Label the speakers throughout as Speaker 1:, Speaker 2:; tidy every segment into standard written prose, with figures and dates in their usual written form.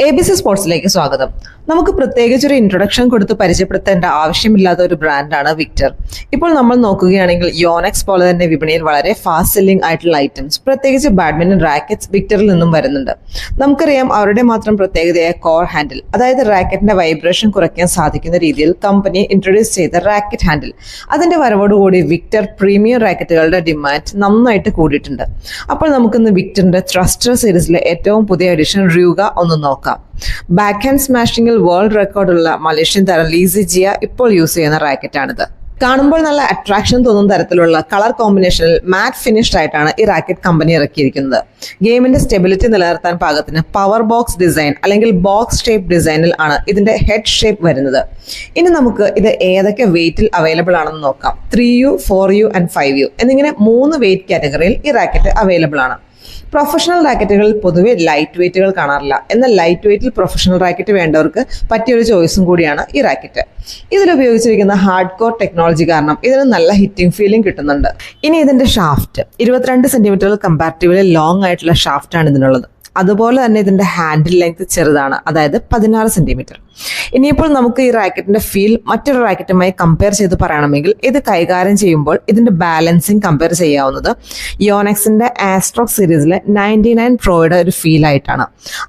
Speaker 1: ABC സ്പോർട്സിലേക്ക് സ്വാഗതം. നമുക്ക് പ്രത്യേകിച്ചൊരു ഇൻട്രൊഡക്ഷൻ കൊടുത്ത് പരിചയപ്പെടുത്തേണ്ട ആവശ്യമില്ലാത്ത ഒരു ബ്രാൻഡാണ് വിക്ടർ. ഇപ്പോൾ നമ്മൾ നോക്കുകയാണെങ്കിൽ യോനെക്സ് പോലെ തന്നെ വിപണിയിൽ വളരെ ഫാസ്റ്റ് സെല്ലിംഗ് ആയിട്ടുള്ള ഐറ്റംസ്, പ്രത്യേകിച്ച് ബാഡ്മിന്റൺ റാക്കറ്റ്സ് വിക്ടറിൽ നിന്നും വരുന്നുണ്ട്. നമുക്കറിയാം അവരുടെ മാത്രം പ്രത്യേകതയായ കോർ ഹാൻഡിൽ, അതായത് റാക്കറ്റിന്റെ വൈബ്രേഷൻ കുറയ്ക്കാൻ സാധിക്കുന്ന രീതിയിൽ കമ്പനി ഇൻട്രൊഡ്യൂസ് ചെയ്ത റാക്കറ്റ് ഹാൻഡിൽ. അതിന്റെ വരവോടുകൂടി വിക്ടർ പ്രീമിയം റാക്കറ്റുകളുടെ ഡിമാൻഡ് നന്നായിട്ട് കൂടിയിട്ടുണ്ട്. അപ്പോൾ നമുക്കിന്ന് വിക്ടറിന്റെ ത്രസ്റ്റർ സീരീസിലെ ഏറ്റവും പുതിയ എഡിഷൻ റൂഗ ഒന്ന് നോക്കാം. ബാക്ക് ഹാൻഡ് സ്മാഷിംഗിൽ വേൾഡ് റെക്കോർഡുള്ള മലേഷ്യൻ താരം ലീ സിജിയ ഇപ്പോൾ യൂസ് ചെയ്യുന്ന റാക്കറ്റാണിത്. കാണുമ്പോൾ നല്ല അട്രാക്ഷൻ തോന്നുന്ന തരത്തിലുള്ള കളർ കോമ്പിനേഷനിൽ മാറ്റ് ഫിനിഷ്ഡ് ആയിട്ടാണ് ഈ റാക്കറ്റ് കമ്പനി ഇറക്കിയിരിക്കുന്നത്. ഗെയിമിന്റെ സ്റ്റെബിലിറ്റി നിലനിർത്താൻ പാകത്തിന് പവർ ബോക്സ് ഡിസൈൻ അല്ലെങ്കിൽ ബോക്സ് ഷേപ്പ് ഡിസൈനിൽ ആണ് ഇതിന്റെ ഹെഡ് ഷേപ്പ് വരുന്നത്. ഇനി നമുക്ക് ഇത് ഏതൊക്കെ വെയിറ്റിൽ അവൈലബിൾ ആണെന്ന് നോക്കാം. 3U, 4U ആൻഡ് 5U എന്നിങ്ങനെ 3 വെയിറ്റ് കാറ്റഗറിയിൽ ഈ റാക്കറ്റ് അവൈലബിൾ ആണ്. പ്രൊഫഷണൽ റാക്കറ്റുകളിൽ പൊതുവെ ലൈറ്റ് വെയിറ്റുകൾ കാണാറില്ല. എന്നാൽ ലൈറ്റ് വെയിറ്റിൽ പ്രൊഫഷണൽ റാക്കറ്റ് വേണ്ടവർക്ക് പറ്റിയൊരു ചോയ്സും കൂടിയാണ് ഈ റാക്കറ്റ്. ഇതിൽ ഉപയോഗിച്ചിരിക്കുന്ന ഹാർഡ് കോർ ടെക്നോളജി കാരണം ഇതിന് നല്ല ഹിറ്റിംഗ് ഫീലിംഗ് കിട്ടുന്നുണ്ട്. ഇനി ഇതിന്റെ ഷാഫ്റ്റ് 22 സെന്റിമീറ്റർ കമ്പാരിറ്റീവ്ലി ലോങ് ആയിട്ടുള്ള ഷാഫ്റ്റ് ആണ് ഇതിനുള്ളത്. അതുപോലെ തന്നെ ഇതിന്റെ ഹാൻഡിൽ ലെങ്ത് ചെറുതാണ്, അതായത് 16 സെന്റിമീറ്റർ. ഇനിയിപ്പോൾ നമുക്ക് ഈ റാക്കറ്റിന്റെ ഫീൽ മറ്റൊരു റാക്കറ്റുമായി കമ്പയർ ചെയ്ത് പറയണമെങ്കിൽ ഇത് കൈകാര്യം ചെയ്യുമ്പോൾ ഇതിന്റെ ബാലൻസിങ് കമ്പയർ ചെയ്യാവുന്നത് യോനെക്സിന്റെ ആസ്ട്രോക് സീരീസിലെ 99 പ്രോയുടെ ഒരു ഫീൽ ആയിട്ടാണ്.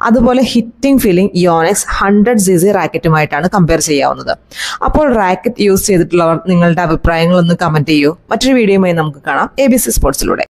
Speaker 1: അതുപോലെ ഹിറ്റിംഗ് ഫീലിംഗ് യോനെക്സ് 100cc റാക്കറ്റുമായിട്ടാണ് കമ്പയർ ചെയ്യാവുന്നത്. അപ്പോൾ റാക്കറ്റ് യൂസ് ചെയ്തിട്ടുള്ളവർ നിങ്ങളുടെ അഭിപ്രായങ്ങളൊന്ന് കമന്റ് ചെയ്യൂ. മറ്റൊരു വീഡിയോയുമായി നമുക്ക് കാണാം ABC സ്പോർട്സിലൂടെ.